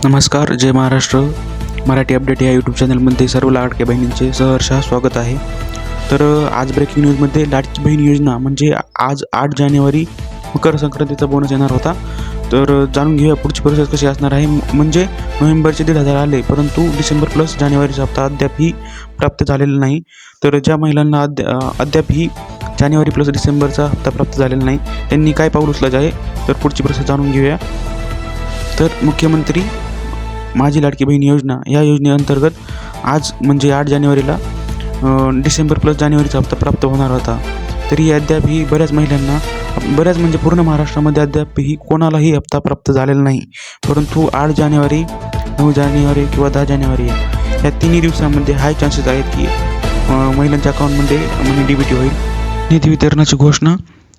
नमस्कार. जय महाराष्ट्र. मराठी अपडेट या यूट्यूब चॅनलमध्ये सर्व लाडक्या बहिणींचे सहर्ष स्वागत आहे. तर आज ब्रेकिंग न्यूजमध्ये लाडकी बहीण योजना म्हणजे आज 8 जानेवारी मकर संक्रांतीचा बोनस येणार होता. तर जाणून घेऊया पुढची प्रोसेस कशी असणार आहे. म्हणजे नोव्हेंबरचे 1,500 आले, परंतु डिसेंबर प्लस जानेवारीचा हप्ता अद्यापही प्राप्त झालेला नाही. तर ज्या महिलांना अद्यापही जानेवारी प्लस डिसेंबरचा हप्ता प्राप्त झालेला नाही, त्यांनी काय पाऊल उचलायचे आहे, तर पुढची प्रोसेस जाणून घेऊया. तर मुख्यमंत्री माझी लाडकी बहीण योजना या योजनेअंतर्गत आज म्हणजे 8 जानेवारीला डिसेंबर प्लस जानेवारीचा हप्ता प्राप्त होणार होता. तरी अद्यापही बऱ्याच महिलांना म्हणजे पूर्ण महाराष्ट्रामध्ये अद्यापही कोणालाही हप्ता प्राप्त झालेला नाही. परंतु 8 जानेवारी, 9 जानेवारी किंवा 10 जानेवारी या तिन्ही दिवसांमध्ये हाय चान्सेस आहेत की महिलांच्या अकाउंटमध्ये मनी DBT होईल. निधी वितरणाची घोषणा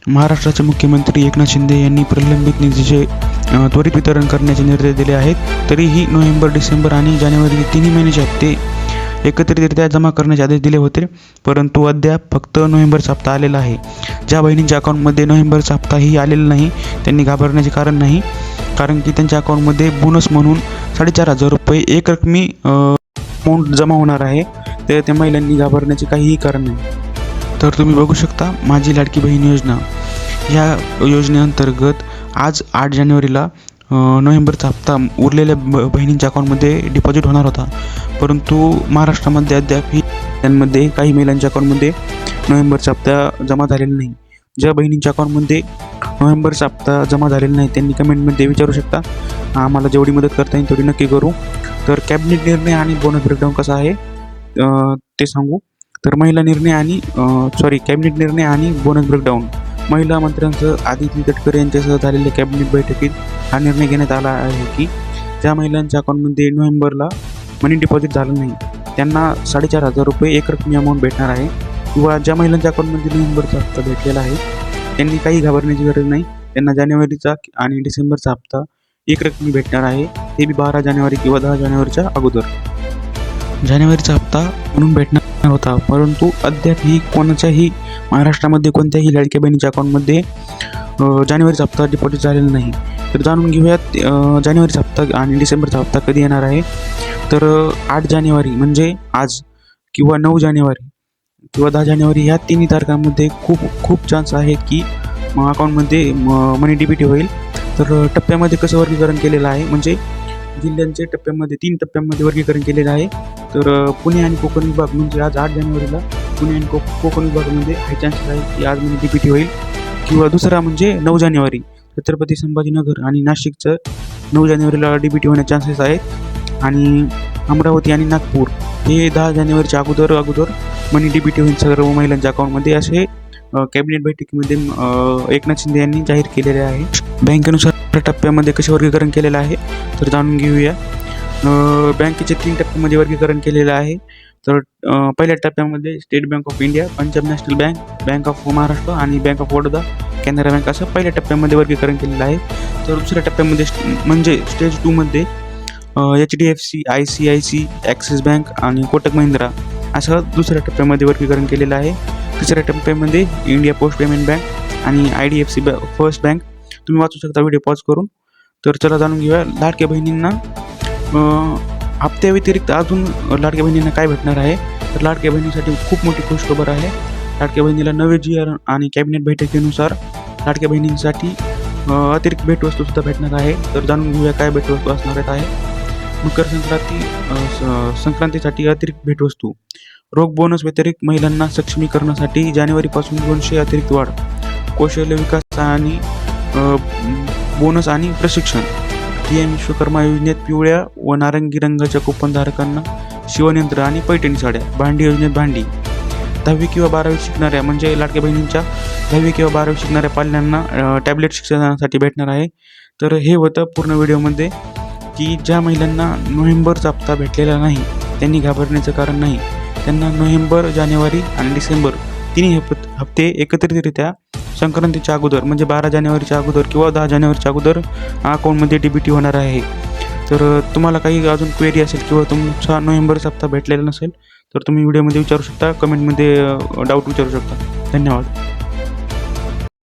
महाराष्ट्राचे मुख्यमंत्री एकनाथ शिंदे यांनी प्रलंबित निधीचे त्वरित वितरण करण्याचे निर्देश दिले आहेत. तरीही नोव्हेंबर, डिसेंबर आणि जानेवारी तिन्ही महिन्याचे हप्ते एकत्रितरित्या जमा करण्याचे आदेश दिले होते, परंतु अद्याप फक्त नोव्हेंबरचा हप्ता आलेला आहे. ज्या बहिणींच्या अकाउंटमध्ये नोव्हेंबरचा हप्ताही आलेला नाही त्यांनी घाबरण्याचे कारण नाही, कारण की त्यांच्या अकाउंटमध्ये बोनस म्हणून 4,500 रुपये एकरकमी अमाऊंट जमा होणार आहे. तर त्या महिलांनी घाबरण्याचे काहीही कारण नाही. तर तुम्ही बघू शकता माझी लाडकी बहीण योजना या योजनेअंतर्गत आज 8 जानेवारीला नोव्हेंबरचा हप्ता उरलेल्या बहिणींच्या अकाउंटमध्ये डिपॉझिट होणार होता, परंतु महाराष्ट्रामध्ये अद्यापही त्यांमध्ये काही महिलांच्या अकाउंटमध्ये नोव्हेंबरचा हप्ता जमा झालेला नाही. ज्या बहिणींच्या अकाउंटमध्ये नोव्हेंबरचा हप्ता जमा झालेला नाही त्यांनी कमेंटमध्ये विचारू शकता. आम्हाला जेवढी मदत करता येईल तेवढी नक्की करू. तर कॅबिनेट निर्णय आणि बोनस ब्रेकडाऊन कसा आहे ते सांगू. तर कॅबिनेट निर्णय आणि बोनस ब्रेकडाऊन. महिला मंत्र्यांसह आदिती तटकरे यांच्यासह झालेल्या कॅबिनेट बैठकीत हा निर्णय घेण्यात आला आहे की ज्या महिलांच्या अकाउंटमध्ये नोव्हेंबरला मनी डिपॉझिट झालं नाही त्यांना 4,500 रुपये एकरकमी अमाऊंट भेटणार आहे, किंवा ज्या महिलांच्या अकाउंटमध्ये नोव्हेंबरचा हप्ता भेटलेला आहे त्यांनी काही घाबरण्याची गरज नाही. त्यांना जानेवारीचा आणि डिसेंबरचा हप्ता एकरकमी भेटणार आहे, ते बी 12 जानेवारी किंवा 10 जानेवारीच्या अगोदर. जानेवारीचा हप्ता म्हणून भेटणार होता, परंतु अद्यापही कोणाच्याही महाराष्ट्रामध्ये कोणत्याही लाडक्या बहिणीच्या अकाउंटमध्ये जानेवारीचा हप्ता डिपॉझिट झालेला नाही. तर जाणून घेऊयात जानेवारीचा हप्ता आणि डिसेंबरचा हप्ता कधी येणार आहे. तर 8 जानेवारी म्हणजे आज, किंवा 9 जानेवारी किंवा 10 जानेवारी ह्या तिन्ही तारखांमध्ये खूप चान्स आहे की अकाउंटमध्ये मनी DBT होईल. तर टप्प्यामध्ये कसं वर्गीकरण केलेलं आहे, म्हणजे जिल्ह्यांचे टप्प्यामध्ये 3 टप्प्यामध्ये वर्गीकरण केलेलं आहे. तर पुणे आणि कोकण विभाग म्हणजे आज 8 जानेवारीला पुणे आणि कोकण विभागामध्ये हाय चान्सेस आहे की आज मनी DBT होईल. किंवा दुसरा म्हणजे 9 जानेवारी छत्रपती संभाजीनगर आणि नाशिकचं 9 जानेवारीला DBT होण्याचे चान्सेस आहेत. आणि अमरावती आणि नागपूर हे 10 जानेवारीच्या अगोदर मनी DBT होईल सर्व महिलांच्या अकाउंटमध्ये, असे कॅबिनेट बैठकीमध्ये एकनाथ शिंदे यांनी जाहीर केलेले आहे. बँकेनुसार टप्प्यामध्ये कसे वर्गीकरण केलेलं आहे तर जाणून घेऊया. बँकेचे 3 टप्प्यामध्ये वर्गीकरण केलेलं आहे. तर पहिल्या टप्प्यामध्ये State Bank of India, Punjab National Bank, Bank of Maharashtra आणि Bank of Baroda, Canara Bank असं पहिल्या टप्प्यामध्ये वर्गीकरण केलेलं आहे. तर दुसऱ्या टप्प्यामध्ये म्हणजे स्टेज 2 मध्ये HDFC, ICICI, ॲक्सिस बँक आणि कोटक महिंद्रा असं दुसऱ्या टप्प्यामध्ये वर्गीकरण केलेलं आहे. तिसऱ्या टप्प्यामध्ये इंडिया पोस्ट पेमेंट बँक आणि IDFC फर्स्ट बँक. तुम्ही वाचू शकता व्हिडिओ पॉज करून. तर चला जाणून घेऊया लाडक्या बहिणींना हप्त्या व्यतिरिक्त अजून लाडक्या बहिणींना काय भेटणार आहे. तर लाडक्या बहिणीसाठी खूप मोठी खुशखबर आहे. लाडक्या बहिणीला नवे GR आणि कॅबिनेट बैठकीनुसार लाडक्या बहिणींसाठी अतिरिक्त भेटवस्तूसुद्धा भेटणार आहे. तर जाणून घेऊया काय भेटवस्तू असणार आहे. मकर संक्रांतीसाठी अतिरिक्त भेटवस्तू. रोख बोनस व्यतिरिक्त महिलांना सक्षमीकरणासाठी जानेवारीपासून 200 अतिरिक्त वाढ. कौशल्य विकास आणि बोनस आणि प्रशिक्षण. PM विश्वकर्मा योजनेत पिवळ्या व नारंगी रंगाच्या कुपनधारकांना शिवणयंत्र आणि पैठणी साड्या. भांडी योजनेत भांडी. 10वी किंवा 12वी शिकणाऱ्या म्हणजे लाडक्या बहिणींच्या 10वी किंवा 12वी शिकणाऱ्या पाल्यांना टॅबलेट शिक्षणासाठी भेटणार आहे. तर हे होतं पूर्ण व्हिडिओमध्ये की ज्या महिलांना नोव्हेंबरचा हप्ता भेटलेला नाही त्यांनी घाबरण्याचं कारण नाही. त्यांना नोव्हेंबर, जानेवारी आणि डिसेंबर तिन्ही हप्ते एकत्रितरित्या संक्रांतीच्या अगोदर म्हणजे 12 जानेवारीच्या अगोदर किंवा 10 जानेवारीच्या अगोदर अकाउंटमध्ये DBT होणार आहे. तर तुम्हाला काही अजून क्वेरी असेल किंवा तुमचा नोव्हेंबरचा हप्ता भेटलेला नसेल तर तुम्ही व्हिडिओमध्ये विचारू शकता, कमेंटमध्ये डाऊट विचारू शकता. धन्यवाद.